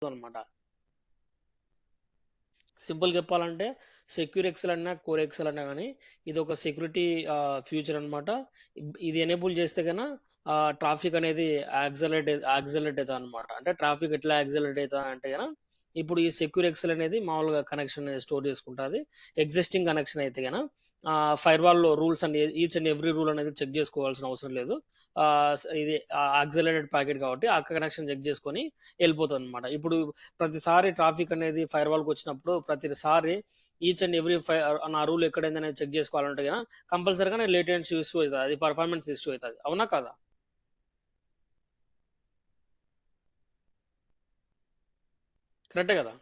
అనమాట. సింపుల్ చెప్పాలంటే secure XL అన్నా కోర్ ఎక్సెల్ అన్నా కానీ ఇది ఒక సెక్యూరిటీ ఫ్యూచర్ అనమాట. ఇది ఎనేబుల్ చేస్తే కన్నా ట్రాఫిక్ అనేది యాక్సలరేట్ అవుతుంది అనమాట. అంటే ట్రాఫిక్ ఎట్లా యాక్సలరేట్ అవుతుంది అంటే కన్నా ఇప్పుడు ఈ సెక్యూర్ ఎక్సెల్ అనేది మామూలుగా కనెక్షన్ స్టోర్ చేసుకుంటుంది. ఎగ్జిస్టింగ్ కనెక్షన్ అయితే కన్నా ఫైర్ వాల్లో rules and each and every rule అనేది చెక్ చేసుకోవాల్సిన అవసరం లేదు. ఇది యాక్సలరేటెడ్ ప్యాకెట్ కాబట్టి ఆ కనెక్షన్ చెక్ చేసుకొని వెళ్ళిపోతుంది అనమాట. ఇప్పుడు ప్రతిసారి ట్రాఫిక్ అనేది ఫైర్ వాల్కి వచ్చినప్పుడు ప్రతిసారి ఈచ్ అండ్ ఎవ్రీ నా రూల్ ఎక్కడైంది అనేది చెక్ చేసుకోవాలంటే కదా కంపల్సరీగా లేటెన్సీ ఇష్యూ అవుతుంది, అది పర్ఫార్మెన్స్ ఇష్యూ అవుతుంది. అవునా కదా? కరెక్టే కదా?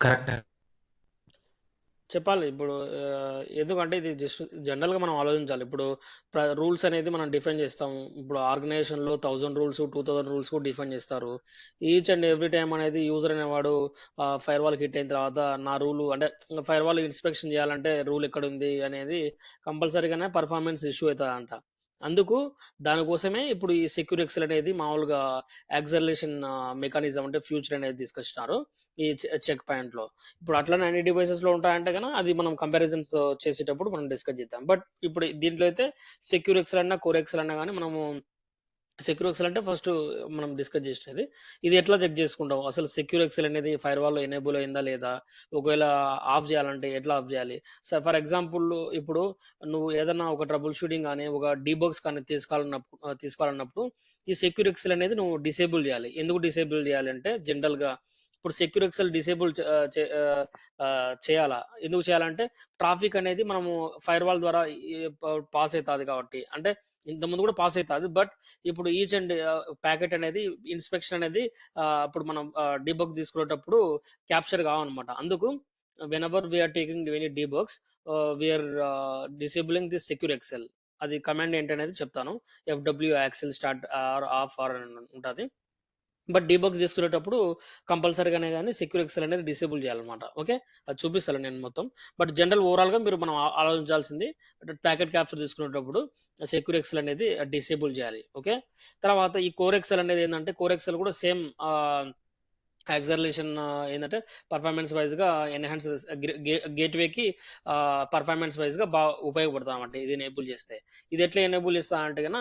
కరెక్ట్. చెప్పాలి ఇప్పుడు. ఎందుకంటే ఇది జస్ట్ జనరల్గా మనం ఆలోచించాలి. ఇప్పుడు రూల్స్ అనేది మనం డిఫైన్ చేస్తాము. ఇప్పుడు ఆర్గనైజేషన్లో 1000 రూల్స్ 2000 రూల్స్ కూడా డిఫైన్ చేస్తారు. ఈచ్ అండ్ ఎవ్రీ టైం అనేది యూజర్ అనేవాడు ఫైర్ వాల్ హిట్ అయిన తర్వాత నా రూలు అంటే ఫైర్ వాల్ ఇన్స్పెక్షన్ చేయాలంటే రూల్ ఎక్కడ ఉంది అనేది కంపల్సరీగానే పర్ఫార్మెన్స్ ఇష్యూ అవుతుంది అంట. అందుకు దానికోసమే ఇప్పుడు ఈ సెక్యూర్ ఎక్సెల్ అనేది మామూలుగా యాక్సలరేషన్ మెకానిజం అంటే ఫ్యూచర్ అనేది తీసుకొచ్చినారు ఈ చెక్ పాయింట్ లో. ఇప్పుడు అట్లనే అన్ని డివైసెస్ లో ఉంటాయంటే కన్నా అది మనం కంపారిజన్స్ చేసేటప్పుడు మనం డిస్కస్ చేద్దాం. బట్ ఇప్పుడు దీంట్లో అయితే సెక్యూర్ ఎక్సెల్ అన్నా కోర్ ఎక్సెల్ అన్నా కానీ మనము సెక్యూర్ ఎక్సెల్ అంటే ఫస్ట్ మనం డిస్కస్ చేసినది. ఇది ఎట్లా చెక్ చేసుకుంటాం అసలు సెక్యూర్ ఎక్సెల్ అనేది ఫైర్ వాల్ లో ఎనేబుల్ అయిందా లేదా, ఒకవేళ ఆఫ్ చేయాలంటే ఎట్లా ఆఫ్ చేయాలి. సో ఫర్ ఎగ్జాంపుల్ ఇప్పుడు నువ్వు ఏదన్నా ఒక ట్రబుల్ షూటింగ్ కానీ ఒక డీబగ్స్ కానీ తీసుకోవాలన్నప్పుడు ఈ సెక్యూర్ ఎక్సెల్ అనేది నువ్వు డిసేబుల్ చేయాలి. ఎందుకు డిసేబుల్ చేయాలి అంటే జనరల్ గా ఇప్పుడు సెక్యూర్ ఎక్సెల్ డిసేబుల్ చేయాలా, ఎందుకు చేయాలంటే ట్రాఫిక్ అనేది మనము ఫైర్ వాల్ ద్వారా పాస్ అవుతుంది కాబట్టి. అంటే ఇంతకుముందు కూడా పాస్ అవుతుంది, బట్ ఇప్పుడు ఈచ్ అండ్ ప్యాకెట్ అనేది ఇన్స్పెక్షన్ అనేది ఇప్పుడు మనం డీబగ్ తీసుకునేటప్పుడు క్యాప్చర్ కావన్నమాట. అందుకు whenever we are taking any debugs we are disabling the SecureXL. అది కమాండ్ ఏంటనేది చెప్తాను. FW accel start or off or అని ఉంటుంది. బట్ డీబగ్ చేసుకునేటప్పుడు కంపల్సరీగానే కానీ సెక్యూర్ ఎక్సెల్ అనేది డిసేబుల్ చేయాలన్నమాట. ఓకే, అది చూపిస్తాను నేను మొత్తం. బట్ జనరల్ ఓవరాల్గా మీరు మనం ఆలోచించాల్సింది ప్యాకెట్ క్యాప్చర్ తీసుకునేటప్పుడు సెక్యూర్ ఎక్సెల్ అనేది డిసేబుల్ చేయాలి. ఓకే, తర్వాత ఈ కోర్ ఎక్సెల్ అనేది ఏంటంటే కోర్ ఎక్సెల్ కూడా సేమ్ యాక్సలరేషన్ ఏంటంటే పర్ఫార్మెన్స్ వైజ్ గా ఎన్హాన్స్ గేట్వేకి పర్ఫార్మెన్స్ వైజ్ గా బాగా ఉపయోగపడతాం అంటే ఇది ఎనేబుల్ చేస్తే. ఇది ఎట్లా ఎనేబుల్ చేస్తా అంటే కన్నా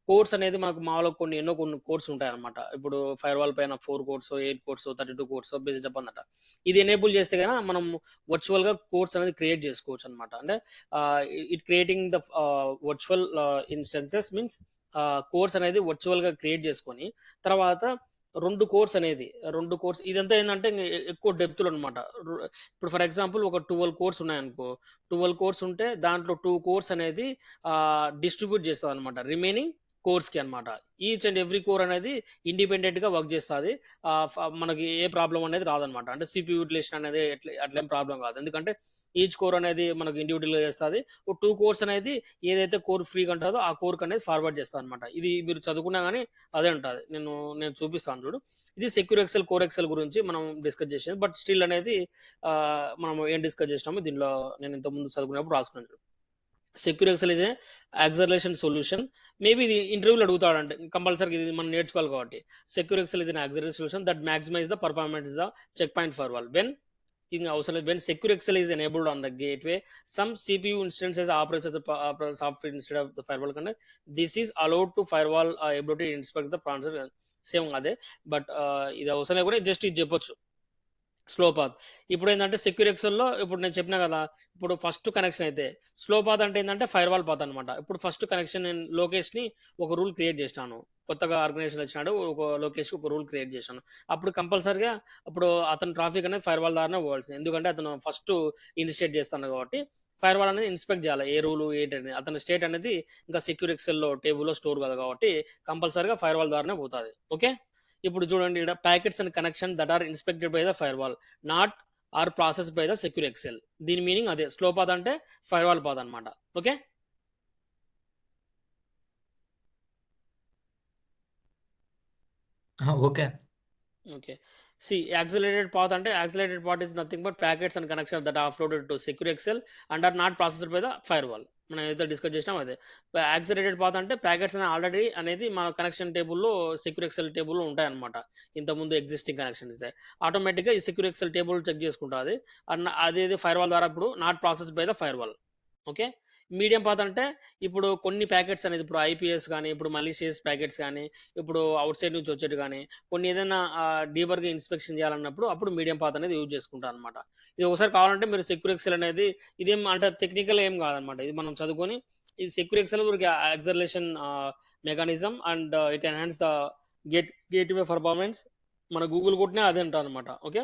కోర్స్ అనేది మనకు మామూలుగా కొన్ని కోర్స్ ఉంటాయి అనమాట. ఇప్పుడు ఫైర్ వాల్ పైన 4 course 8 course 32 course based up అన్నమాట. ఇది ఎనేబుల్ చేస్తే కన్నా మనం వర్చువల్ గా కోర్స్ అనేది క్రియేట్ చేసుకోవచ్చు అనమాట. అంటే it creating the virtual instances means course అనేది వర్చువల్ గా క్రియేట్ చేసుకొని తర్వాత 2 కోర్స్ ఇదంతా ఏంటంటే ఎక్కువ డెప్త్లు అనమాట. ఇప్పుడు ఫర్ ఎగ్జాంపుల్ ఒక 12 కోర్స్ ఉన్నాయనుకో, 12 కోర్స్ ఉంటే దాంట్లో 2 కోర్స్ అనేది డిస్ట్రిబ్యూట్ చేస్తుంది అనమాట రిమైనింగ్ కోర్స్ కి అనమాట. ఈచ్ అండ్ ఎవ్రీ కోర్ అనేది ఇండిపెండెంట్ గా వర్క్ చేస్తుంది. మనకి ఏ ప్రాబ్లం అనేది రాదనమాట. అంటే సిపి యూటిలేషన్ అనేది అట్లేం ప్రాబ్లం కాదు, ఎందుకంటే ఈచ్ కోర్ అనేది మనకు ఇండివిజువల్ గా చేస్తుంది. 2 కోర్స్ అనేది ఏదైతే కోర్ ఫ్రీగా ఉంటుందో ఆ కోర్ అనేది ఫార్వర్డ్ చేస్తుంది అనమాట. ఇది మీరు చదువుకున్నా కానీ అదే ఉంటుంది. నేను చూపిస్తాను చూడు. ఇది సెక్యూర్ ఎక్సెల్ కోర్ ఎక్సెల్ గురించి మనం డిస్కస్ చేసాం. బట్ స్టిల్ అనేది మనం ఏం డిస్కస్ చేసినామో దీనిలో నేను ఇంత ముందు చదువుకున్నప్పుడు రాసుకున్నాను. Secure XL is a acceleration solution. Maybe ఇది ఇంటర్వ్యూలో అడుగుతాడంటే కంపల్సరీ ఇది మనం నేర్చుకోవాలి కాబట్టి. Secure XL is an acceleration solution that maximize the performance the Check Point firewall when ఇది అవసరం లేదు. When secure excel is enabled on the gateway, some CPU instances operates as a software instead of the firewall connect. This is allowed to firewall ability to inspect the process. Same అదే. But ఇది అవసరం లేకుండా just ఇది చెప్పొచ్చు slow path. ఇప్పుడు ఏంటంటే secure ఎక్సెల్లో ఇప్పుడు నేను చెప్పినా కదా, ఇప్పుడు ఫస్ట్ కనెక్షన్ అయితే స్లో పాత్ అంటే ఏంటంటే ఫైర్ వాల్ పాత్ అనమాట. ఇప్పుడు ఫస్ట్ కనెక్షన్ నేను లోకేష్ ని ఒక రూల్ క్రియేట్ చేసినాను, కొత్తగా ఆర్గనైజేషన్ వచ్చినాడు, ఒక లోకేష్ ఒక రూల్ క్రియేట్ చేశాను. అప్పుడు కంపల్సరిగా అప్పుడు అతను ట్రాఫిక్ అనేది ఫైర్ వాల్ ద్వారానే పోవాల్సింది, ఎందుకంటే అతను ఫస్ట్ ఇనిషియేట్ చేస్తాను కాబట్టి. ఫైర్ వాల్ అనేది ఇన్స్పెక్ట్ చేయాలి ఏ రూల్ ఏంటనేది, అతని స్టేట్ అనేది ఇంకా సెక్యూర్ ఎక్సెల్లో టేబుల్లో స్టోర్ కదా కాబట్టి కంపల్సరిగా ఫైర్ వాల్ ద్వారానే పోతుంది. ఓకే, ఇప్పుడు చూడండి ఇక్కడ packets and connection that are inspected by the firewall not are process by the SecureXL. దీని మీనింగ్ అదే, స్లో పాత్ అంటే ఫైర్ వాల్ పాత్ అనమాట. Okay, okay. Okay. See accelerated path అంటే accelerated path is nothing but packets and connection that are uploaded to SecureXL and are not processed by the firewall. మనం ఏదైతే discuss చేసినాం అదే. Accelerated path అంటే packets అనేది already అనేది మన connection టేబుల్లో సెక్యూర్ ఎక్సెల్ టేబుల్లో ఉంటాయన్నమాట. ఇంతకుముందు ఎగ్జిస్టింగ్ కనెక్షన్స్ అయితే ఆటోమేటిక్గా ఈ సెక్యూర్ ఎక్సెల్ టేబుల్ చెక్ చేసుకుంటుంది. అదేది ఫైర్ వాల్ ద్వారా ఇప్పుడు not process by the fire wall. Okay. Medium path అంటే ఇప్పుడు కొన్ని ప్యాకెట్స్ అనేది ఇప్పుడు ఐపీఎస్ కానీ ఇప్పుడు మలీషియస్ ప్యాకెట్స్ కానీ ఇప్పుడు అవుట్ సైడ్ నుంచి వచ్చేది కానీ కొన్ని ఏదైనా డీపర్గా ఇన్స్పెక్షన్ చేయాలన్నప్పుడు అప్పుడు మీడియం పాత్ అనేది యూజ్ చేసుకుంటారు అనమాట. ఇది ఒకసారి కావాలంటే మీరు సెక్యూర్ ఎక్సెల్ అనేది ఇదేం అంటే టెక్నికల్ ఏం కాదనమాట. ఇది మనం చదువుకొని ఈ secure XL acceleration mechanism and it enhance the gateway performance. మన గూగుల్ కొట్టినా అదే అంటారు అనమాట. ఓకే.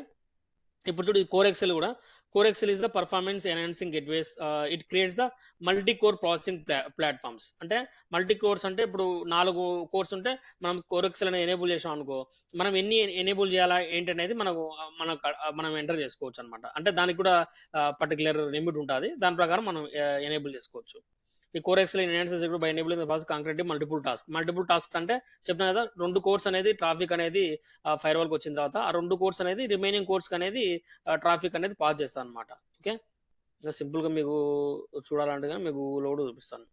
ఇప్పుడు చూడు ఈ కోర్ ఎక్సెల్ కూడా core XL is the performance enhancing gateways. It creates the multi core processing platforms. అంటే మల్టీ కోర్స్ అంటే ఇప్పుడు 4 కోర్స్ ఉంటే మనం కోర్ ఎక్సెల్ అనేది ఎనేబుల్ చేసాం అనుకో, మనం ఎన్ని ఎనేబుల్ చేయాలా ఏంటి అనేది మనం ఎంటర్ చేసుకోవచ్చు అనమాట. అంటే దానికి కూడా పర్టికులర్ లిమిట్ ఉంటుంది. దాని ప్రకారం మనం ఎనేబుల్ చేసుకోవచ్చు. ఈ core XL enhances by enabling the process concretely multiple tasks అంటే చెప్పిన కదా 2 కోర్స్ అనేది ట్రాఫిక్ అనేది ఫైర్ వాల్కి వచ్చిన తర్వాత ఆ 2 కోర్స్ అనేది రిమైనింగ్ కోర్స్ అనేది ట్రాఫిక్ అనేది పాస్ చేస్తాను అనమాట. ఓకే. ఇంకా సింపుల్గా మీకు చూడాలంటే మీకు గూగుల్లో కూడా చూపిస్తాను.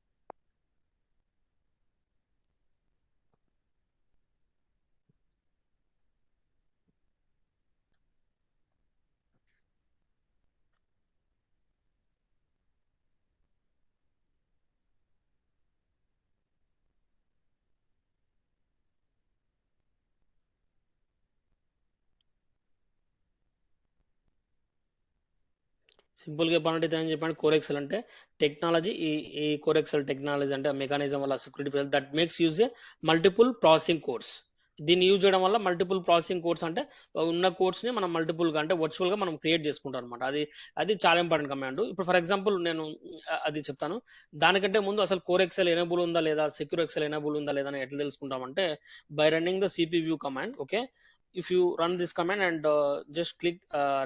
సింపుల్గా చెప్పాలంటే ఏం చెప్పండి, కోర్ ఎక్సెల్ అంటే టెక్నాలజీ. ఈ కోర్ ఎక్సెల్ టెక్నాలజీ అంటే మెకానిజం వల్ల security that makes use a multiple processing course. దీన్ని యూజ్ చేయడం వల్ల మల్టిపుల్ ప్రాసెసింగ్ కోర్స్ అంటే ఉన్న కోర్స్ని మనం మల్టిపుల్గా అంటే వర్చువల్గా మనం క్రియేట్ చేసుకుంటాం అనమాట. అది చాలా ఇంపార్టెంట్ కమాండ్. ఇప్పుడు ఫర్ ఎగ్జాంపుల్ నేను అది చెప్తాను. దానికంటే ముందు అసలు కోర్ ఎక్సెల్ ఎనేబుల్ ఉందా లేదా, సెక్యూర్ ఎక్సెల్ ఎనేబుల్ ఉందా లేదా అని ఎట్లా తెలుసుకుంటామంటే by running the CP view command. Okay. If you run this command and just click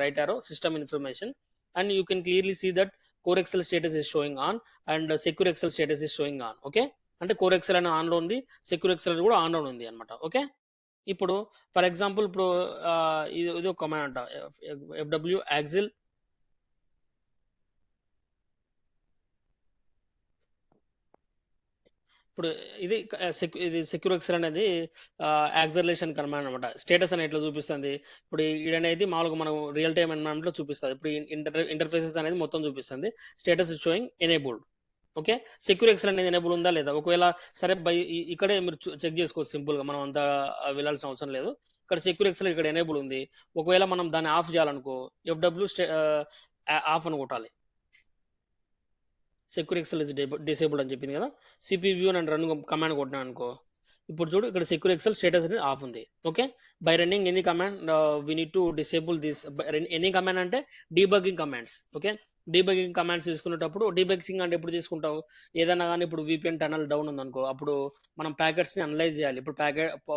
right arrow system information and you can clearly see that core excel status is showing on and secure excel status is showing on. Okay. అంటే core XL అనే ఆన్లో ఉంది, secure XL కూడా ఆన్లో ఉంది అనమాట. Okay. ఇప్పుడు for example ఇప్పుడు ఇది ఒక కమాండ్ అంట, ఎఫ్డబ్ల్యూ యాక్సిల్. ఇప్పుడు ఇది సెక్యూర్ ఎక్సెల్ అనేది యాక్సలరేషన్ కమాండ్ అనమాట. స్టేటస్ అనేది ఎట్లా చూపిస్తుంది, ఇప్పుడు ఇదనేది మామూలుగా మనం రియల్ టైమ్ ఎన్విరాన్మెంట్లో చూపిస్తుంది. ఇప్పుడు ఇంటర్ఫేసెస్ అనేది మొత్తం చూపిస్తుంది. Status is showing enabled. Okay. Secure XL అనేది ఎనేబుల్ ఉందా లేదా, ఒకవేళ సరే ఇక్కడే మీరు చెక్ చేసుకోవచ్చు సింపుల్గా, మనం అంతా వెళ్ళాల్సిన అవసరం లేదు. ఇక్కడ సెక్యూర్ ఎక్సెల్ ఇక్కడ ఎనేబుల్ ఉంది. ఒకవేళ మనం దాన్ని ఆఫ్ చేయాలనుకో ఎఫ్డబ్ల్యూ ఆఫ్ అని కొట్టాలి. సెక్యూర్ ఎక్సెల్ ఇస్ డిసేబుల్డ్ అని చెప్పింది కదా. CP view and run command కొట్టినా అనుకో, ఇప్పుడు చూడు ఇక్కడ సెక్యూర్ ఎక్సెల్ స్టేటస్ అనేది ఆఫ్ ఉంది. Okay. By running any command we need to disable this. Any command అంటే debugging commands. Okay. Debugging commands తీసుకునేటప్పుడు డీబగ్గింగ్ అంటే ఎప్పుడు తీసుకుంటావు, ఏదైనా కానీ ఇప్పుడు విపిఎన్ టనల్ డౌన్ ఉందనుకో అప్పుడు మనం ప్యాకెట్స్ని అనలైజ్ చేయాలి. ఇప్పుడు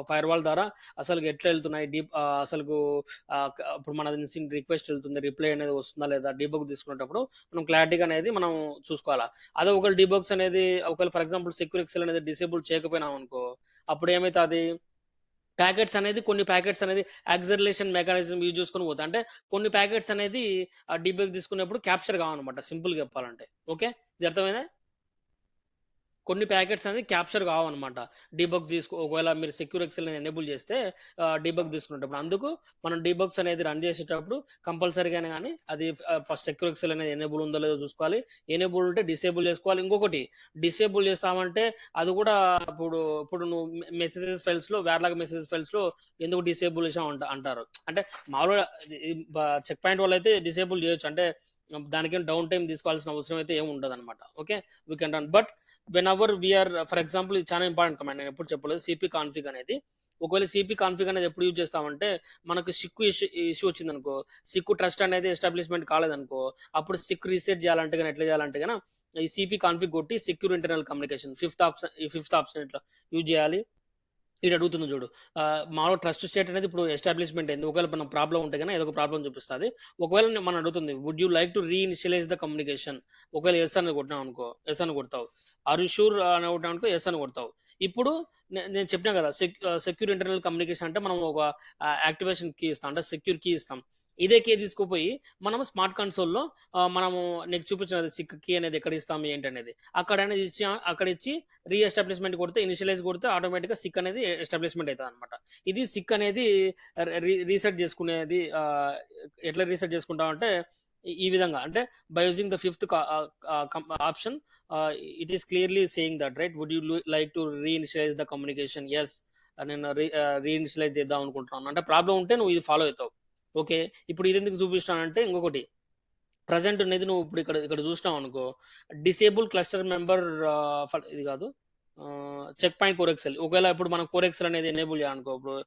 ఫైర్ వాల్ ద్వారా అసలు ఎట్లా వెళ్తున్నాయి అసలు ఇప్పుడు మన రిక్వెస్ట్ వెళ్తుంది, రిప్లై అనేది వస్తుందా లేదా, డీబగ్ తీసుకునేటప్పుడు మనం క్లారిటీగా అనేది మనం చూసుకోవాలా. అదే ఒకవేళ డీబగ్స్ అనేది ఒకవేళ ఫర్ ఎగ్జాంపుల్ సెక్యూర్ ఎక్సెల్ అనేది డిసేబుల్ చేయకపోయినాం అనుకో అప్పుడు ఏమైతుంది, కొన్ని ప్యాకెట్స్ అనేది యాక్సలరేషన్ మెకానిజం యూజ్ చేసుకొని పోతాయి. అంటే కొన్ని ప్యాకెట్స్ అనేది డీబగ్ తీసుకునేప్పుడు క్యాప్చర్ కావన్నమాట సింపుల్గా చెప్పాలంటే. ఓకే. ఇది అర్థమైందా. కొన్ని ప్యాకెట్స్ అనేది క్యాప్చర్ కావన్నమాట. ఒకవేళ మీరు సెక్యూర్ ఎక్సెల్ ఎనేబుల్ చేస్తే డీబగ్ తీసుకునేటప్పుడు అందుకు మనం డీబగ్స్ అనేది రన్ చేసేటప్పుడు కంపల్సరీగానే కానీ అది ఫస్ట్ సెక్యూర్ ఎక్సెల్ అనేది ఎనేబుల్ ఉందో లేదో చూసుకోవాలి. ఎనేబుల్ ఉంటే డిసేబుల్ చేసుకోవాలి. ఇంకొకటి డిసేబుల్ చేస్తామంటే అది కూడా ఇప్పుడు నువ్వు మెసేజెస్ ఫైల్స్లో వేర్లాగా మెసేజెస్ ఫైల్స్లో ఎందుకు డిసేబుల్ చేసాం అంటారు. అంటే మామూలుగా చెక్ పాయింట్ వల్ల అయితే డిసేబుల్ చేయొచ్చు, అంటే దానికేం డౌన్ టైం తీసుకోవాల్సిన అవసరం అయితే ఏమి ఉండదు అనమాట. Okay. We can run but when our VR for example ఇది చాలా ఇంపార్టెంట్ కమాండ్, నేను ఎప్పుడు చెప్పలేదు. సిపి కాన్ఫిగ్ అనేది ఒకవేళ సిపి కాన్ఫిగ్ అనేది ఎప్పుడు యూజ్ చేస్తామంటే మనకు సిక్కు ఇష్యూ వచ్చింది అనుకో, సిక్కు ట్రస్ట్ అనేది ఎస్టాబ్లిష్మెంట్ కాలేదనుకో అప్పుడు సిక్ రీసెట్ చేయాలంటే కానీ ఎట్లా చేయాలంటే కానీ ఈ సిపి కాన్ఫిగ్ కొట్టి secure internal communication fifth option ఇట్లా యూజ్ చేయాలి. ఇది అడుగుతుంది చూడు, మామూలు ట్రస్ట్ స్టేట్ అనేది ఇప్పుడు ఎస్టాబ్లిష్మెంట్ అయింది. ఒకవేళ మనం ప్రాబ్లం ఉంటే కానీ ఏదో ఒక ప్రాబ్లం చూపిస్తుంది. ఒకవేళ మనం అడుగుతుంది would you like to reinitialize the communication, ఒకవేళ ఎస్ అని కొట్టినాం అనుకో ఎస్ అని కొడతావు. ఆర్ యూ షూర్ అని కొట్టినాం అనుకో ఎస్ అని కొడతావు. ఇప్పుడు నేను చెప్పినా కదా సెక్యూర్ ఇంటర్నల్ కమ్యూనికేషన్ అంటే మనం ఒక యాక్టివేషన్ కీ ఇస్తాం, అంటే సెక్యూర్ కీ ఇస్తాం. ఇదే కీ తీసుకుపోయి మనము స్మార్ట్ కన్సోల్లో మనము నీకు చూపించిన సిక్ కీ అనేది ఎక్కడ ఇస్తాము ఏంటి అనేది అక్కడ అనేది ఇచ్చి అక్కడ ఇచ్చి రీఎస్టాబ్లిష్మెంట్ కొడితే ఇనిషియలైజ్ కొడితే ఆటోమేటిక్గా సిక్ అనేది ఎస్టాబ్లిష్మెంట్ అవుతుంది అనమాట. ఇది సిక్ అనేది రీసెట్ చేసుకునేది ఎట్లా రీసెట్ చేసుకుంటామంటే ఈ విధంగా అంటే by using the fifth option it is clearly saying that right would you like to reinitialize the communication yes నేను రీఇనిషియలైజ్ చేద్దాం అనుకుంటున్నాను అంటే ప్రాబ్లం ఉంటే నువ్వు ఇది ఫాలో అవుతావు. ఓకే, ఇప్పుడు ఇది ఎందుకు చూపిస్తానంటే ఇంకొకటి ప్రజెంట్ అనేది నువ్వు ఇప్పుడు ఇక్కడ ఇక్కడ చూసినావు అనుకో డిసేబుల్ క్లస్టర్ మెంబర్ ఇది కాదు చెక్ పాయింట్ కోరెక్సెల్. ఒకవేళ ఇప్పుడు మనం కోరెక్సెల్ అనేది ఎనేబుల్ చేయాలనుకో ఇప్పుడు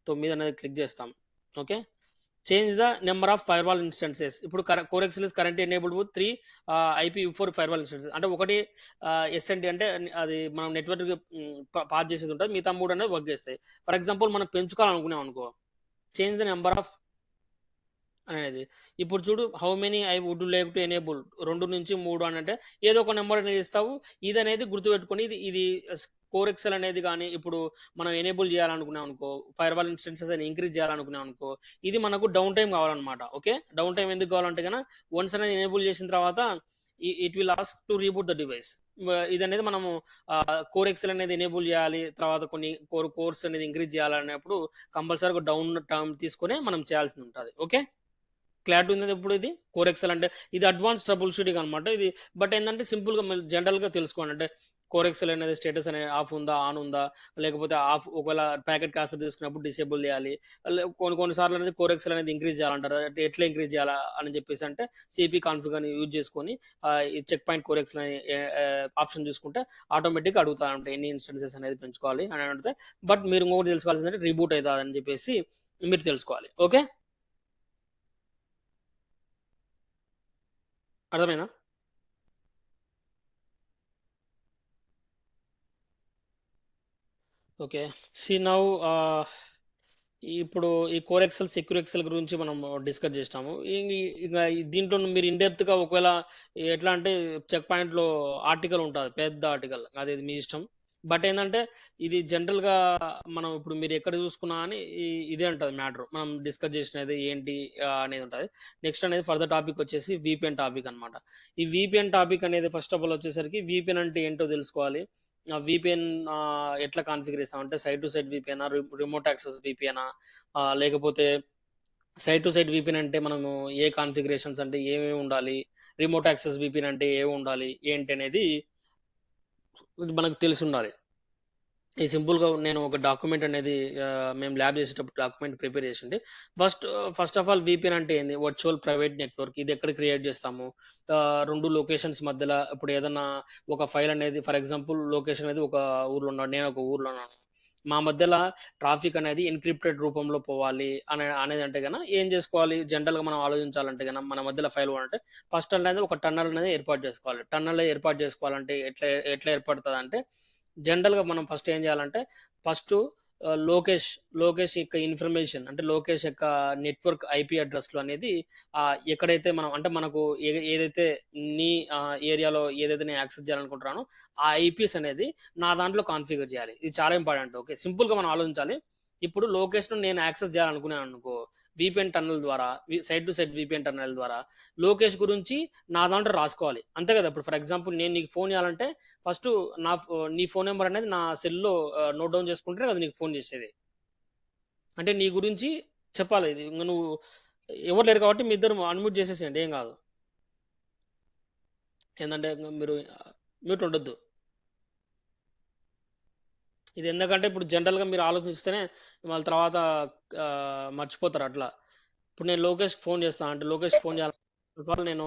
9 అనేది క్లిక్ చేస్తాం. Okay, change the number of firewall instances. ఇప్పుడు CoreXL is current enabled with 3 IP4 firewall instances అంటే ఒకటి ఎస్ఎన్టీ అంటే అది మనం నెట్వర్క్ పాస్ చేసేది ఉంటుంది, మిగతా 3 అనేది వర్క్ చేస్తాయి. ఫర్ ఎగ్జాంపుల్ మనం పెంచుకోవాలనుకున్నాం అనుకో చేంజ్ ద నెంబర్ ఆఫ్ అనేది ఇప్పుడు చూడు how many I would like to enable 2 నుంచి 3 అని అంటే ఏదో ఒక నెంబర్ అనేది ఇస్తావు. ఇది అనేది గుర్తుపెట్టుకొని ఇది కోరెక్సెల్ అనేది కానీ ఇప్పుడు మనం ఎనేబుల్ చేయాలనుకున్నాం అనుకో ఫైర్వాల్ ఇన్స్టెన్సెస్ అని ఇంక్రీజ్ చేయాలనుకున్నాం అనుకో ఇది మనకు డౌన్ టైం కావాలన్నమాట. ఓకే, డౌన్ టైం ఎందుకు కావాలంటే కన్నా వన్స్ అనేది ఎనేబుల్ చేసిన తర్వాత it will ask to reboot the device. ఇది అనేది మనము కోరెక్సెల్ అనేది ఎనేబుల్ చేయాలి తర్వాత కొన్ని కోర్స్ అనేది ఇంక్రీజ్ చేయాలనేప్పుడు కంపల్సరీగా డౌన్ టైం తీసుకొని మనం చేయాల్సి ఉంటుంది. ఓకే, క్లారిటీ ఉంది ఇప్పుడు ఇది కోరెక్సెల్ అంటే ఇది అడ్వాన్స్ ట్రబుల్ షూటింగ్ అనమాట ఇది. బట్ ఏంటంటే సింపుల్గా జనరల్గా తెలుసుకోండి అంటే కోరెక్సెల్ అనేది స్టేటస్ అనేది ఆఫ్ ఉందా ఆన్ ఉందా లేకపోతే ఆఫ్ ఒకవేళ ప్యాకెట్ ట్రాన్స్ఫర్ తీసుకున్నప్పుడు డిసేబుల్ చేయాలి. కొన్నిసార్లు అనేది కోరెక్సెల్ అనేది ఇంక్రీజ్ చేయాలంటారు అంటే ఎట్లా ఇంక్రీజ్ చేయాలా అని చెప్పేసి అంటే సిపి కాన్ఫిగర్ అని యూజ్ చేసుకొని ఈ చెక్ పాయింట్ కోరెక్సెల్ అని ఆప్షన్ చూసుకుంటే ఆటోమేటిక్గా అడుగుతా ఉంటాయి ఎన్ని ఇన్స్టెన్సెస్ అనేది పెంచుకోవాలి అని అడిగితే. బట్ మీరు ఇంకొకటి తెలుసుకోవాల్సిందంటే రీబూట్ అవుతుంది అని చెప్పేసి మీరు తెలుసుకోవాలి. ఓకే, అర్థమైనా? ఓకే, సి నౌ ఇప్పుడు ఈ కోర్ ఎక్సెల్ సెక్యూర్ ఎక్సెల్ గురించి మనం డిస్కస్ చేసినాము. ఇంకా దీంట్లో మీరు ఇన్ డెప్త్ గా ఒకవేళ ఎట్లా అంటే చెక్ పాయింట్ లో ఆర్టికల్ ఉంటుంది పెద్ద ఆర్టికల్ అది మీ ఇష్టం. బట్ ఏంటంటే ఇది జనరల్ గా మనం ఇప్పుడు మీరు ఎక్కడ చూసుకున్నా అని ఇదే ఉంటుంది మ్యాటర్ మనం డిస్కస్ చేసినది ఏంటి అనేది ఉంటుంది. నెక్స్ట్ అనేది ఫర్దర్ టాపిక్ వచ్చేసి విపిఎన్ టాపిక్ అన్నమాట. ఈ విపిఎన్ టాపిక్ అనేది ఫస్ట్ ఆఫ్ ఆల్ వచ్చేసరికి విపిఎన్ అంటే ఏంటో తెలుసుకోవాలి. విపిఎన్ ఎట్లా కాన్ఫిగర్ చేస్తాం అంటే site to site VPN remote access VPN లేకపోతే సైట్ టు సైట్ విపిఎన్ అంటే మనము ఏ కాన్ఫిగరేషన్స్ అంటే ఏమేమి ఉండాలి, రిమోట్ యాక్సెస్ విపిఎన్ అంటే ఏమి ఉండాలి ఏంటి అనేది మనకు తెలిసి ఉండాలి. ఈ సింపుల్గా నేను ఒక డాక్యుమెంట్ అనేది మేము ల్యాబ్ చేసేటప్పుడు డాక్యుమెంట్ ప్రిపేర్ చేసింది. ఫస్ట్ ఆఫ్ ఆల్ విపిఎన్ అంటే ఏంది వర్చువల్ ప్రైవేట్ నెట్వర్క్. ఇది ఎక్కడ క్రియేట్ చేస్తాము రెండు లొకేషన్స్ మధ్యలో ఇప్పుడు ఏదన్నా ఒక ఫైల్ అనేది ఫర్ ఎగ్జాంపుల్ లొకేషన్ అనేది ఒక ఊర్లో ఉన్నాడు నేను ఒక ఊర్లో ఉన్నాను మా మధ్యలో ట్రాఫిక్ అనేది ఎన్క్రిప్టెడ్ రూపంలో పోవాలి అనేది అంటే కన్నా ఏం చేసుకోవాలి జనరల్గా మనం ఆలోచించాలంటే కన్నా మన మధ్యలో ఫైల్ అంటే ఫస్ట్ అనేది ఒక టన్నల్ అనేది ఏర్పాటు చేసుకోవాలి. టన్నల్ ఏర్పాటు చేసుకోవాలంటే ఎట్లా ఎట్లా ఏర్పడుతుంది అంటే జనరల్గా మనం ఫస్ట్ ఏం చేయాలంటే ఫస్ట్ లోకేష్ లోకేష్ యొక్క ఇన్ఫర్మేషన్ అంటే లోకేష్ యొక్క నెట్వర్క్ ఐపీ అడ్రస్లు అనేది ఎక్కడైతే మనం అంటే మనకు ఏదైతే నీ ఏరియాలో ఏదైతే నేను యాక్సెస్ చేయాలనుకుంటున్నానో ఆ ఐపీస్ అనేది నా దాంట్లో కాన్ఫిగర్ చేయాలి. ఇది చాలా ఇంపార్టెంట్. ఓకే, సింపుల్గా మనం ఆలోచించాలి. ఇప్పుడు లోకేషన్ నేను యాక్సెస్ చేయాలనుకున్నాను అనుకో విపిఎన్ టన్నల్ ద్వారా site to site VPN tunnel ద్వారా లోకేష్ గురించి నా దాంట్లో రాసుకోవాలి అంతే కదా. ఇప్పుడు ఫర్ ఎగ్జాంపుల్ నేను నీకు ఫోన్ చేయాలంటే ఫస్ట్ నీ ఫోన్ నెంబర్ అనేది నా సెల్లో నోట్ డౌన్ చేసుకుంటే కదా నీకు ఫోన్ చేసేది. అంటే నీ గురించి చెప్పాలి. ఇది ఇంకా నువ్వు ఎవరు లేరు కాబట్టి మీ ఇద్దరు అన్మ్యూట్ చేసేసేయండి ఏం కాదు. ఏంటంటే మీరు మ్యూట్ ఉండొద్దు. ఇది ఎందుకంటే ఇప్పుడు జనరల్గా మీరు ఆలోచిస్తేనే వాళ్ళ తర్వాత మర్చిపోతారు అట్లా. ఇప్పుడు నేను లోకేష్ ఫోన్ చేస్తాను అంటే లోకేష్ ఫోన్ చేయాలి నేను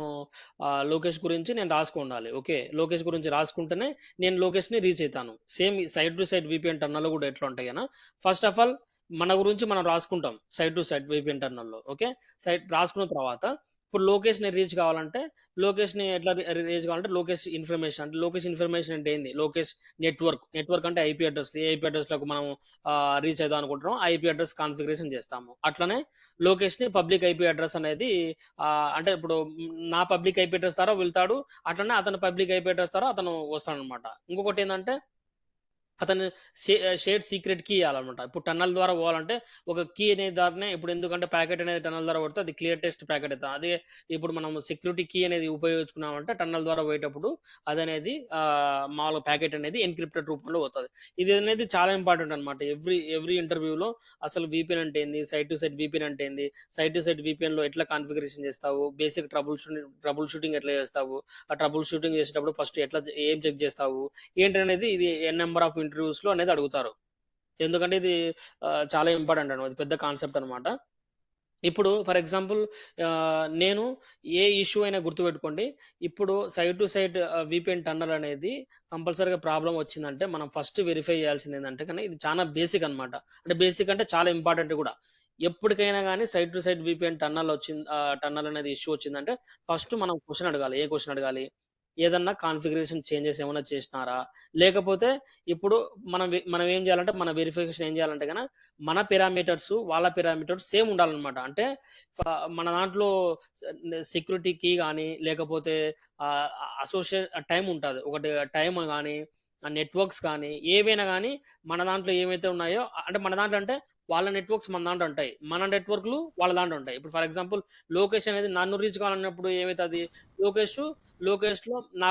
లోకేష్ గురించి నేను రాసుకుండాలి. ఓకే, లోకేష్ గురించి రాసుకుంటేనే నేను లోకేష్ని రీచ్ అవుతాను. Same side to side VPN tunnel కూడా ఎట్లా ఉంటాయి కదా ఫస్ట్ ఆఫ్ ఆల్ మన గురించి మనం రాసుకుంటాం సైడ్ టు సైడ్ విపిఎన్ టన్నల్లో. ఓకే, సైడ్ రాసుకున్న తర్వాత ఇప్పుడు లోకేష్ని రీచ్ కావాలంటే లోకేష్ని ఎట్లా రీచ్ కావాలంటే లోకేష్ ఇన్ఫర్మేషన్ అంటే లోకేష్ ఇన్ఫర్మేషన్ అంటే ఏంది లోకేష్ నెట్వర్క్ అంటే ఐపీ అడ్రస్ ఏ ఐపీ అడ్రస్లకు మనం రీచ్ అవుదాం అనుకుంటున్నాం ఐపీ అడ్రస్ కాన్ఫిగరేషన్ చేస్తాము. అట్లనే లోకేష్ని పబ్లిక్ ఐపీ అడ్రస్ అనేది అంటే ఇప్పుడు నా పబ్లిక్ ఐపీ అడ్రస్ ద్వారా వెళ్తాడు అట్లనే అతను పబ్లిక్ ఐపీ అడ్రస్ ద్వారా అతను వస్తాడు అనమాట. ఇంకొకటి ఏంటంటే అతను షేర్డ్ సీక్రెట్ కీ ఇవ్వాలన్నమాట. ఇప్పుడు టన్నల్ ద్వారా పోవాలంటే ఒక కీ అనే దారినే ఇప్పుడు ఎందుకంటే ప్యాకెట్ అనేది టన్నల్ ద్వారా కొడితే అది క్లియర్ టెస్ట్ ప్యాకెట్ అవుతుంది. అదే ఇప్పుడు మనం సెక్యూరిటీ కీ అనేది ఉపయోగించుకున్నామంటే టన్నల్ ద్వారా పోయేటప్పుడు అదనేది మామూలుగా ప్యాకెట్ అనేది ఎన్క్రిప్టెడ్ రూపంలో పోతుంది. ఇది అనేది చాలా ఇంపార్టెంట్ అనమాట. ఎవ్రీ ఇంటర్వ్యూలో అసలు వీపీఎన్ అంటే ఏంది, సైట్ టు సైట్ వీపీఎన్ అంటే ఏంది, సైట్ టు సైట్ వీపీఎన్ లో ఎట్లా కాన్ఫిగరేషన్ చేస్తావు, బేసిక్ ట్రబుల్ షూటింగ్ ఎట్లా చేస్తావు, ఆ ట్రబుల్ షూటింగ్ చేసేటప్పుడు ఫస్ట్ ఎట్లా ఏం చెక్ చేస్తావు ఏంటనేది ఇది ఎన్ నెంబర్ ఆఫ్ ఇంటర్వ్యూస్ లో అనేది అడుగుతారు. ఎందుకంటే ఇది చాలా ఇంపార్టెంట్ అనమాట, పెద్ద కాన్సెప్ట్ అనమాట. ఇప్పుడు ఫర్ ఎగ్జాంపుల్ నేను ఏ ఇష్యూ అయినా గుర్తుపెట్టుకోండి. ఇప్పుడు site to site VPN tunnel అనేది కంపల్సరీగా ప్రాబ్లం వచ్చిందంటే మనం ఫస్ట్ వెరిఫై చేయాల్సింది ఏంటంటే కానీ ఇది చాలా బేసిక్ అనమాట. అంటే బేసిక్ అంటే చాలా ఇంపార్టెంట్ కూడా. ఎప్పటికైనా కానీ site to site VPN tunnel వచ్చింది, టన్నల్ అనేది ఇష్యూ వచ్చిందంటే ఫస్ట్ మనం క్వశ్చన్ అడగాలి. ఏ క్వశ్చన్ అడగాలి? ఏదన్నా కాన్ఫిగరేషన్ చేంజెస్ ఏమైనా చేసినారా? లేకపోతే ఇప్పుడు మనం ఏం చేయాలంటే మన వెరిఫికేషన్ ఏం చేయాలంటే గన మన పారామీటర్స్ వాళ్ళ పారామీటర్స్ సేమ్ ఉండాలన్నమాట. అంటే మన దాంట్లో సెక్యూరిటీ కీ కానీ లేకపోతే అసోసియేట్ టైం ఉంటుంది ఒకటి, టైం కానీ నెట్వర్క్స్ కానీ ఏవైనా కానీ మన దాంట్లో ఏమైతే ఉన్నాయో అంటే మన దాంట్లో అంటే వాళ్ళ నెట్వర్క్స్ మన దాంట్లో ఉంటాయి, మన నెట్వర్క్లు వాళ్ళ దాంట్లో ఉంటాయి. ఇప్పుడు ఫర్ ఎగ్జాంపుల్ లోకేష్ అనేది నన్ను రీచ్ కావాలన్నప్పుడు ఏమవుతుంది, లోకేష్ లోకేష్ లో నా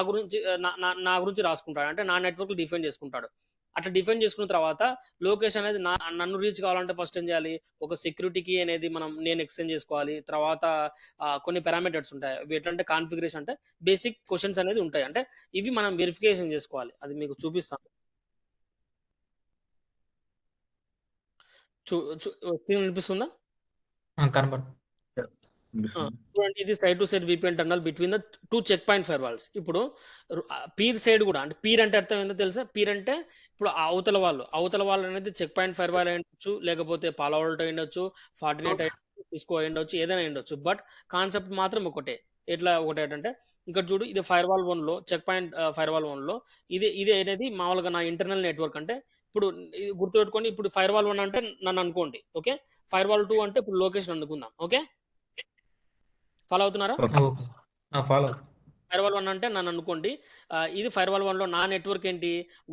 గురించి రాసుకుంటాడు, అంటే నా నెట్వర్క్ డిఫైన్ చేసుకుంటాడు. అట్లా డిఫైన్ చేసుకున్న తర్వాత లోకేష్ అనేది నన్ను రీచ్ కావాలంటే ఫస్ట్ ఏం చేయాలి, ఒక సెక్యూరిటీకి అనేది నేను ఎక్స్చేంజ్ చేసుకోవాలి. తర్వాత కొన్ని పారామీటర్స్ ఉంటాయి, అవి ఎట్లా అంటే కాన్ఫిగరేషన్ అంటే బేసిక్ క్వశ్చన్స్ అనేది ఉంటాయి. అంటే ఇవి మనం వెరిఫికేషన్ చేసుకోవాలి. అది మీకు చూపిస్తాను. చూ స్క్రీన్ వినిపిస్తుందా? కనబడు చూడండి, ఇది side to side VPN tunnel between the two Check Point firewalls. ఇప్పుడు పీర్ సైడ్ కూడా, అంటే పీర్ అంటే అర్థం ఏంటో తెలుసా? పీర్ అంటే ఇప్పుడు ఆ అవతల వాళ్ళు అనేది చెక్ పాయింట్ ఫైర్ వాల్ అయ్యొచ్చు, లేకపోతే పాలవోల్ట్ అయ్యొచ్చు, ఫార్టినేట్ అయ్యొచ్చు, సిస్కో అయ్యొచ్చు, ఏదైనా అయ్యొచ్చు. బట్ కాన్సెప్ట్ మాత్రం ఒకటే. ఎట్లా ఒకటే అంటే ఇక్కడ చూడు, ఇది ఫైర్ వాల్ 1 లో చెక్ పాయింట్ ఫైర్ వాల్ 1 లో ఇది అనేది మామూలుగా నా ఇంటర్నల్ నెట్వర్క్. అంటే ఇప్పుడు ఇది గుర్తుపెట్టుకోండి, ఇప్పుడు ఫైర్ వాల్ 1 అంటే నన్ను అనుకోండి, ఓకే. ఫైర్ వాల్ 2 అంటే ఇప్పుడు లొకేషన్ అనుకుందాం, ఓకే. ఫాలో అవుతున్నారా? ఓకే ఫాలో ఫైర్ వాల్ 1 అంటే నన్ను అనుకోండి. ఇది ఫైర్ వాల్ 1 లో నా నెట్వర్క్ ఏంటి,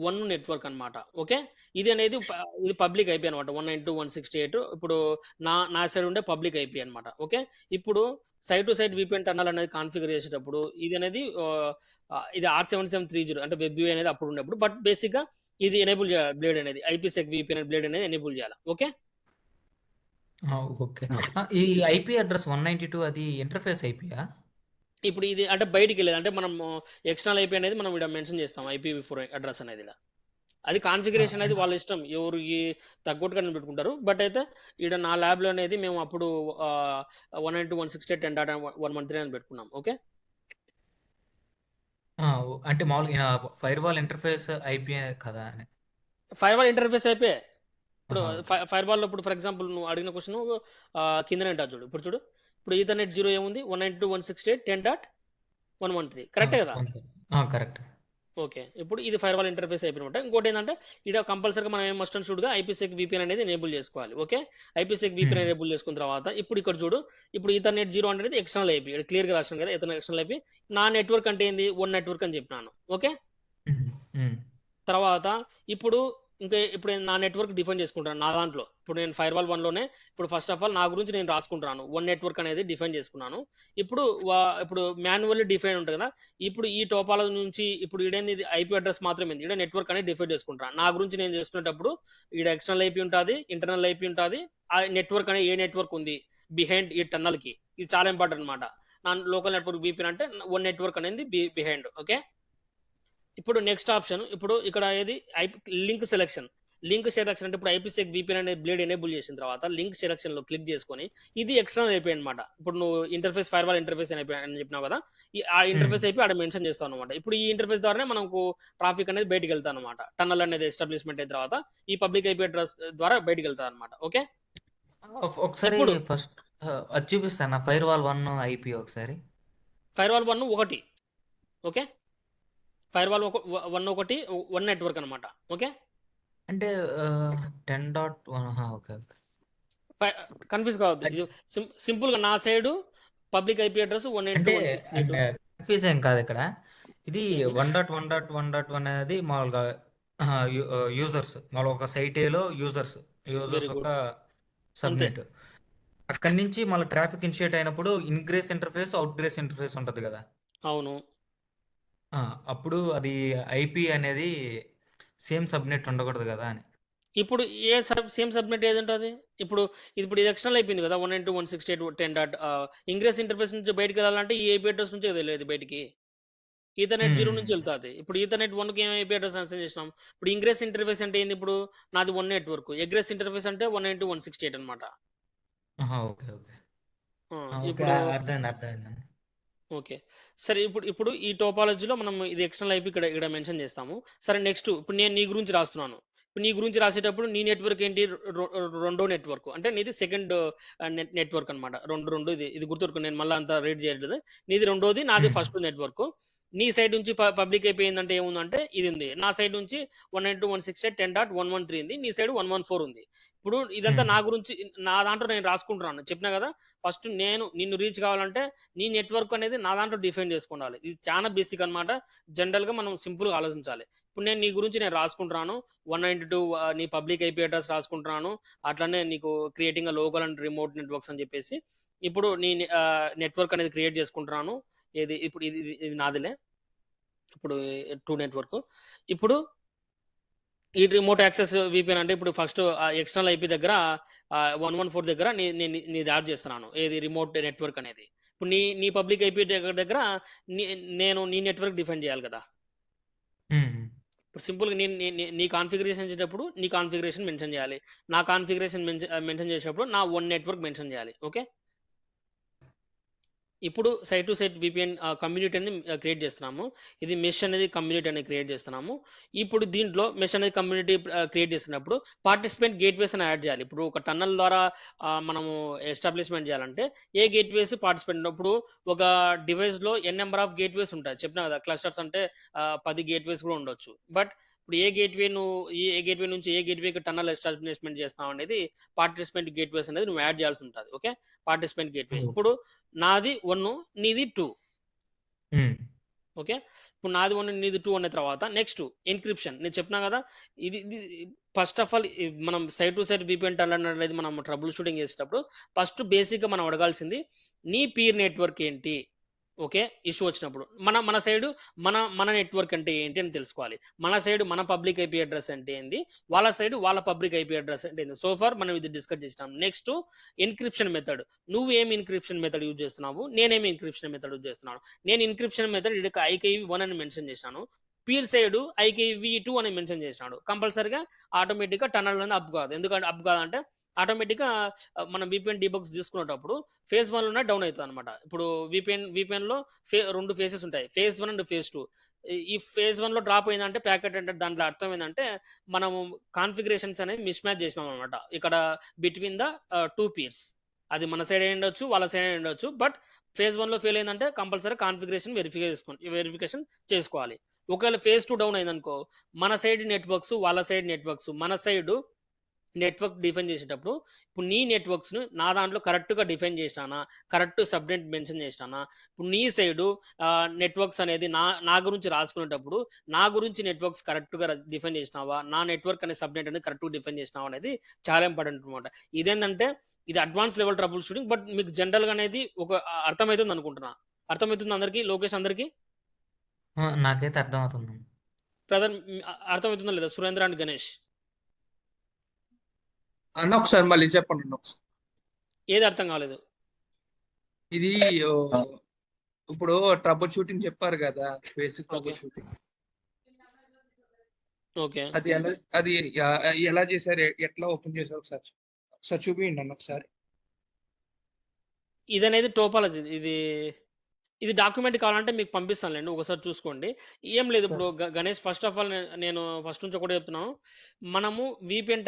1 నెట్వర్క్ అన్నమాట, ఓకే. ఇది అనేది ఇది పబ్లిక్ ఐపీ అనమాట, 192.168. ఇప్పుడు నా సైడ్ ఉండే పబ్లిక్ ఐపీ అన్నమాట, ఓకే. ఇప్పుడు side to side VPN tunnel అనేది కాన్ఫిగర్ చేసేటప్పుడు ఇది అనేది ఇది R7730 అంటే వెబ్ వ్యూ అనేది అప్పుడు ఉన్నప్పుడు. బట్ బేసిక్ గా ఇది ఎనేబుల్ చేయాలి, బ్లేడ్ అనేది ఐపీసెక్ విపిఎన్ బ్లేడ్ అనేది ఎనేబుల్ చేయాలి, ఓకే. ఓకే ఈ ఐపీ అడ్రస్ 192 అది ఇంటర్ఫేస్ ఐపీయా? ఇప్పుడు ఇది అంటే బయటికి వెళ్ళేది, అంటే మనం ఎక్స్టర్నల్ ఐపీ అనేది మనం ఇక్కడ మెన్షన్ చేస్తాం, IPv4 అడ్రస్ అనేది ఇలా. అది కాన్ఫిగరేషన్ అనేది వాళ్ళ ఇష్టం, ఎవరికి తగ్గట్టుగా పెట్టుకుంటారు. బట్ అయితే ఇక్కడ నా ల్యాబ్ లో అనేది మేము అప్పుడు 192.168.10.113 అని పెట్టుకున్నాం, ఓకే. అంటే మామూలుగా ఫైర్ వాల్ ఇంటర్ఫేస్ ఐపీ కదా అని. ఫైర్ వాల్ ఇంటర్ఫేస్ అయిపోయి ఇప్పుడు ఓకే ఫైర్ వాల్ లో ఇప్పుడు ఫర్ ఎగ్జాంపుల్ నువ్వు అడిగిన క్వశ్చన్ కిందనే ఉంటుంది చూడు. ఇప్పుడు చూడు, ఇప్పుడు ఈథర్నెట్ 0 ఏముంది, 192.168.10.113 కరెక్టే కదా? కరెక్ట్. ఓకే, ఇప్పుడు ఇది ఫైర్ వాల్ ఇంటర్ఫేస్ అయిపోయినమాట. ఇంకోటి ఏంటంటే ఇక్కడ కంపల్సరీగా మనం ఏం మస్ట్ అండ్ షుడ్గా ఐపీసెక్ విపిఎన్ అనేది ఎనేబుల్ చేసుకోవాలి, ఓకే. ఐపీసెక్ విపిఎన్ ఎనేబుల్ చేసుకున్న తర్వాత ఇప్పుడు ఇక్కడ చూడు, ఇప్పుడు ఈథర్నెట్ 0 అనేది ఎక్స్టర్నల్ ఐపీ, ఇక్కడ క్లియర్ గా రాసాను కదా, ఈథర్నెట్ ఎక్స్టర్నల్ ఐపీ. నా నెట్వర్క్ అంటే ఏంది, 1 నెట్వర్క్ అని చెప్పినాను, ఓకే. తర్వాత ఇప్పుడు ఇప్పుడు నా నెట్వర్క్ డిఫైన్ చేసుకుంటాను నా దాంట్లో. ఇప్పుడు నేను ఫైర్ వాల్ 1 లోనే ఇప్పుడు ఫస్ట్ ఆఫ్ ఆల్ నా గురించి నేను రాసుకుంటున్నాను, 1 నెట్వర్క్ అనేది డిఫైన్ చేసుకున్నాను. ఇప్పుడు ఇప్పుడు మాన్యువల్లీ డిఫైన్ ఉంటుంది కదా. ఇప్పుడు ఈ టోపాలజీ నుంచి ఇప్పుడు ఇదేంది, ఐపీ అడ్రస్ మాత్రమే, ఇక్కడ నెట్వర్క్ అనేది డిఫైన్ చేసుకుంటాను. నా గురించి నేను చేసుకునేటప్పుడు ఇక్కడ ఎక్స్టర్నల్ ఐపీ ఉంటుంది, ఇంటర్నల్ ఐపీ ఉంటుంది. ఆ నెట్వర్క్ అనేది ఏ నెట్వర్క్ ఉంది బిహైండ్ ఈ టన్నల్ కి, ఇది చాలా ఇంపార్టెంట్ అనమాట. నా లోకల్ నెట్వర్క్ బీపీ అంటే 1 నెట్వర్క్ అనేది బిహైండ్, ఓకే. ఇప్పుడు నెక్స్ట్ ఆప్షన్, ఇప్పుడు ఇక్కడ ఏది లింక్ సెలెక్షన్. అంటే ఇప్పుడు ఐపీసెక్ విపిఎన్ అనే బ్లేడ్ ఎనేబుల్ చేసిన తర్వాత లింక్ సెలెక్షన్ లో క్లిక్ చేసుకొని ఇది ఎక్స్టర్నల్ అయిపోయి అనమాట. ఇప్పుడు నువ్వు ఇంటర్ఫేస్ ఫైర్ వాల్ ఇంటర్ఫేస్ అని చెప్పినావు కదా, ఆ ఇంటర్ఫేస్ అయిపోయి అక్కడ మెన్షన్ చేస్తావు అనమాట. ఇప్పుడు ఈ ఇంటర్ఫేస్ ద్వారానే మనకు ట్రాఫిక్ అనేది బయటికి వెళ్తా అనమాట. టన్నల్ అనేది ఎస్టాబ్లిష్మెంట్ అయిన తర్వాత ఈ పబ్లిక్ ఐపీ అడ్రస్ ద్వారా బయటికి వెళ్తా అనమాట, ఓకే. ఒకసారి ఇప్పుడు ఫస్ట్ అది చూపిస్తాను, ఫైర్ వాల్ 1 ఐపీ ఒకసారి. ఫైర్ వాల్ 1 ఒకటి, ఓకే. ఫైర్ వాల్ 1 1 నెట్వర్క్ అనమాట, ఓకే. అంటే 10.1 ఓకే ఓకే. కన్ఫ్యూజ్ కావద్దు, ఇది సింపుల్ గా నా సైడ్ పబ్లిక్ ఐపీ అడ్రస్ అంటే 192.168. కన్ఫ్యూజ్ ఏం కాదు ఇక్కడ. ఇది 1.1.1.1 అనేది మామూలుగా యూజర్స్ మన ఒక సైట్ ఏలో యూజర్స్ వెరీ ఒక గుడ్. అంతే. సబ్నెట్. అక్కడి నుంచి మళ్ళీ ట్రాఫిక్ ఇనిషియేట్ అయినప్పుడు ఇన్గ్రేస్ ఇంటర్ఫేస్ అవుట్గ్రేస్ ఇంటర్ఫేస్ ఉంటుంది కదా. అవును. ఆ, అప్పుడు అది ఐపీ అనేది సేమ్ సబ్నెట్ ఉండకూడదు కదా అని. ఇప్పుడు సేమ్ సబ్నెట్ ఏది ఉంటుంది? ఇప్పుడు ఇప్పుడు ఇది ఎక్స్టర్నల్ అయిపోయింది కదా, 192.168.10. ఇంగ్రెస్ ఇంటర్ఫేస్ నుంచి బయటికి వెళ్ళాలంటే ఈ ఐపీ అడ్రస్ నుంచి వెళ్ళలేదు బయటికి. ఈథర్నెట్ 0 నుంచి వెళ్తాది. ఇప్పుడు ఈథర్నెట్ 1కి ఏం ఐపీ అడ్రస్ అసైన్ చేసినాం. ఇప్పుడు ఇంగ్రెస్ ఇంటర్ఫేస్ అంటే ఏంది? ఇప్పుడు నాది 1 నెట్వర్క్, ఎగ్రెస్ ఇంటర్ఫేస్ అంటే 192.168 అనమాట. ఓకే ఓకే ఓకే, ఇప్పుడు అర్థమైంది అర్థమైందండి. ఓకే. సరే, ఇప్పుడు ఇప్పుడు ఈ టోపాలజీలో మనం ఇది ఎక్స్టర్నల్ ఐపీ ఇక్కడ ఇక్కడ మెన్షన్ చేస్తాము. సరే, నెక్స్ట్ ఇప్పుడు నేను నీ గురించి రాస్తున్నాను. ఇప్పుడు నీ గురించి రాసేటప్పుడు నీ నెట్వర్క్ ఏంటి? రెండో నెట్వర్క్ అంటే నీది సెకండ్ నెట్వర్క్ అనమాట. రెండు రెండు ఇది ఇది గుర్తుపెట్టుకో, నేను మళ్ళీ అంత రీడ్ చేయట్లేదు. నీది రెండోది, నాది ఉమ్, ఫస్ట్ నెట్వర్క్. నీ సైడ్ నుంచి పబ్లిక్ అయిపోయిందంటే ఏముందంటే ఇది ఉంది. నా సైడ్ నుంచి 192.168.10.113 ఉంది. నీ సైడ్ 114 ఉంది. ఇప్పుడు ఇదంతా ఉమ్, నా గురించి, నా దాంట్లో నేను రాసుకుంటున్నాను. చెప్పినా కదా, ఫస్ట్ నేను నిన్ను రీచ్ కావాలంటే నీ నెట్వర్క్ అనేది నా దాంట్లో డిఫైన్ చేసుకోవాలి. ఇది చాలా బేసిక్ అనమాట. జనరల్గా మనం సింపుల్గా ఆలోచించాలి. ఇప్పుడు నేను నీ గురించి నేను రాసుకుంటున్నాను. 192 నీ పబ్లిక్ ఐపీ అడ్రస్ రాసుకుంటున్నాను. అట్లనే నీకు creating local and remote networks అని చెప్పేసి ఇప్పుడు నీ నెట్వర్క్ అనేది క్రియేట్ చేసుకుంటున్నాను. ఏది ఇప్పుడు ఇది ఇది ఇది నాదిలే. ఇప్పుడు 2 నెట్వర్క్. ఇప్పుడు ఈ రిమోట్ యాక్సెస్ విపిఎన్ అంటే ఇప్పుడు ఫస్ట్ ఎక్స్టర్నల్ ఐపీ దగ్గర 114 దగ్గర నీది యాడ్ చేస్తున్నాను, ఏది రిమోట్ నెట్వర్క్ అనేది. ఇప్పుడు నీ పబ్లిక్ ఐపీ దగ్గర నేను నీ నెట్వర్క్ డిఫైన్ చేయాలి కదా. ఉమ్. ఇప్పుడు సింపుల్గా నీ కాన్ఫిగరేషన్ చేసేటప్పుడు నీ కాన్ఫిగరేషన్ మెన్షన్ చేయాలి. నా కాన్ఫిగరేషన్ మెన్షన్ చేసేటప్పుడు నా వన్ నెట్వర్క్ మెన్షన్ చేయాలి. ఓకే. ఇప్పుడు site to site VPN community అనేది క్రియేట్ చేస్తున్నాము. ఇది మెష్ అనేది కమ్యూనిటీ అనేది క్రియేట్ చేస్తున్నాము. ఇప్పుడు దీంట్లో మెష్ అనేది కమ్యూనిటీ క్రియేట్ చేస్తున్నప్పుడు పార్టిసిపెంట్ గేట్వేస్ అని యాడ్ చేయాలి. ఇప్పుడు ఒక టన్నల్ ద్వారా మనము ఎస్టాబ్లిష్మెంట్ చేయాలంటే ఏ గేట్వేస్ పార్టిసిపెంట్, ఇప్పుడు ఒక డివైస్లో ఎన్ నెంబర్ ఆఫ్ గేట్వేస్ ఉంటాయి. చెప్పినా కదా, క్లస్టర్స్ అంటే 10 గేట్వేస్ కూడా ఉండొచ్చు. బట్ ఇప్పుడు ఏ గేట్వే నుంచి ఏ గేట్వేకి టన్నల్ ఎస్టాబ్లిష్మెంట్ చేస్తాం అనేది పార్టిసిపెంట్ గేట్వేస్ అనేది నువ్వు యాడ్ చేయాల్సి ఉంటుంది. ఓకే. పార్టిసిపెంట్ గేట్వే ఇప్పుడు నాది 1, నీది 2. ఉమ్. ఓకే. ఇప్పుడు నాది 1, నీది 2 అన్న తర్వాత నెక్స్ట్ ఎన్క్రిప్షన్ నేను చెప్పినా కదా. ఇది ఫస్ట్ ఆఫ్ ఆల్ మనం site to site VPN tunnel అనేది మనం ట్రబుల్ షూటింగ్ చేసేటప్పుడు ఫస్ట్ బేసిక్గా మనం అడగాల్సింది నీ పీర్ నెట్వర్క్ ఏంటి. ఓకే. ఇష్యూ వచ్చినప్పుడు మన సైడ్ మన నెట్వర్క్ అంటే ఏంటి అని తెలుసుకోవాలి. మన సైడ్ మన పబ్లిక్ ఐపీ అడ్రస్ అంటే ఏంది, వాళ్ళ సైడ్ వాళ్ళ పబ్లిక్ ఐపీ అడ్రస్ అంటే ఏంది. సో ఫార్ మనం ఇది డిస్కస్ చేసినాం. Next encryption method. నువ్వు ఏం ఎన్క్రిప్షన్ మెథడ్ యూజ్ చేస్తున్నావు, నేనేమి ఎన్క్రిప్షన్ మెథడ్ యూజ్ చేస్తున్నాను. నేను ఎన్క్రిప్షన్ మెథడ్ ఇక్కడ IKV1 అని మెన్షన్ చేశాను. పీర్ సైడ్ IKV2 అని మెన్షన్ చేసినాడు. కంపల్సరిగా ఆటోమేటిక్గా టన్నల్ అనేది అప్ కాదు. ఎందుకంటే అప్ కాదంటే ఆటోమేటిక్గా మనం VPN డీబగ్స్ తీసుకునేటప్పుడు ఫేజ్ 1లోనే డౌన్ అవుతుంది అనమాట. ఇప్పుడు VPN లో రెండు ఫేజెస్ ఉంటాయి, ఫేజ్ 1 అండ్ ఫేజ్ 2. ఈ ఫేజ్ 1లో డ్రాప్ అయిందంటే ప్యాకెట్ అంటే దాంట్లో అర్థం ఏంటంటే మనము కాన్ఫిగరేషన్స్ అనేవి మిస్ మ్యాచ్ చేసినాం అనమాట ఇక్కడ బిట్వీన్ ద 2 పీర్స్. అది మన సైడ్ అయి ఉండొచ్చు, వాళ్ళ సైడ్ అయి ఉండొచ్చు. బట్ ఫేజ్ 1లో ఫెయిల్ అయిందంటే కంపల్సరీ కాన్ఫిగరేషన్ వెరిఫికేషన్ చేసుకోవాలి. ఒకవేళ ఫేజ్ 2 డౌన్ అయిందనుకో, మన సైడ్ నెట్వర్క్స్ వాళ్ళ సైడ్ నెట్వర్క్స్ మన సైడ్ నెట్వర్క్ డిఫైన్ చేసేటప్పుడు ఇప్పుడు నీ నెట్వర్క్స్ను నా దాంట్లో కరెక్ట్గా డిఫైన్ చేసినానా, కరెక్ట్ సబ్నెట్ మెన్షన్ చేసినానా. ఇప్పుడు నీ సైడు నెట్వర్క్స్ అనేది నా గురించి రాసుకునేటప్పుడు నా గురించి నెట్వర్క్స్ కరెక్ట్గా డిఫైన్ చేసినావా, నా నెట్వర్క్ అనే సబ్నెట్ అనేది కరెక్ట్గా డిఫైన్ చేసినావా అనేది చాలా ఇంపార్టెంట్ అనమాట. ఇదేంటంటే ఇది advance level trouble shooting. But మీకు జనరల్గా అనేది ఒక అర్థమవుతుంది అనుకుంటున్నా. అర్థమవుతుంది అందరికీ, లోకేష్ అందరికీ? నాకైతే అర్థమవుతుంది. బ్రదర్ అర్థమవుతుందా లేదా? సురేంద్ర అండ్ గణేష్ అన్న ఒకసారి మళ్ళీ చెప్పండి అన్న ఒకసారి. ఏది అర్థం కాలేదు? ఇది ఓ, ఇప్పుడు ట్రబుల్ షూటింగ్ చెప్పారు కదా, basic trouble okay. Shooting. Okay. అది ఎలా చేశారు, ఎట్లా ఓపెన్ చేశారు ఒకసారి ఒకసారి చూపించండి అన్న ఒకసారి. ఇది అనేది టోపాలజీ. ఇది డాక్యుమెంట్ కావాలంటే మీకు పంపిస్తానులేండి, ఒకసారి చూసుకోండి. ఏం లేదు, సరే. ఇప్పుడు గణేష్ ఫస్ట్ ఆఫ్ ఆల్ నేను ఫస్ట్ నుంచి ఒకటే చెప్తున్నాను. మనము VPN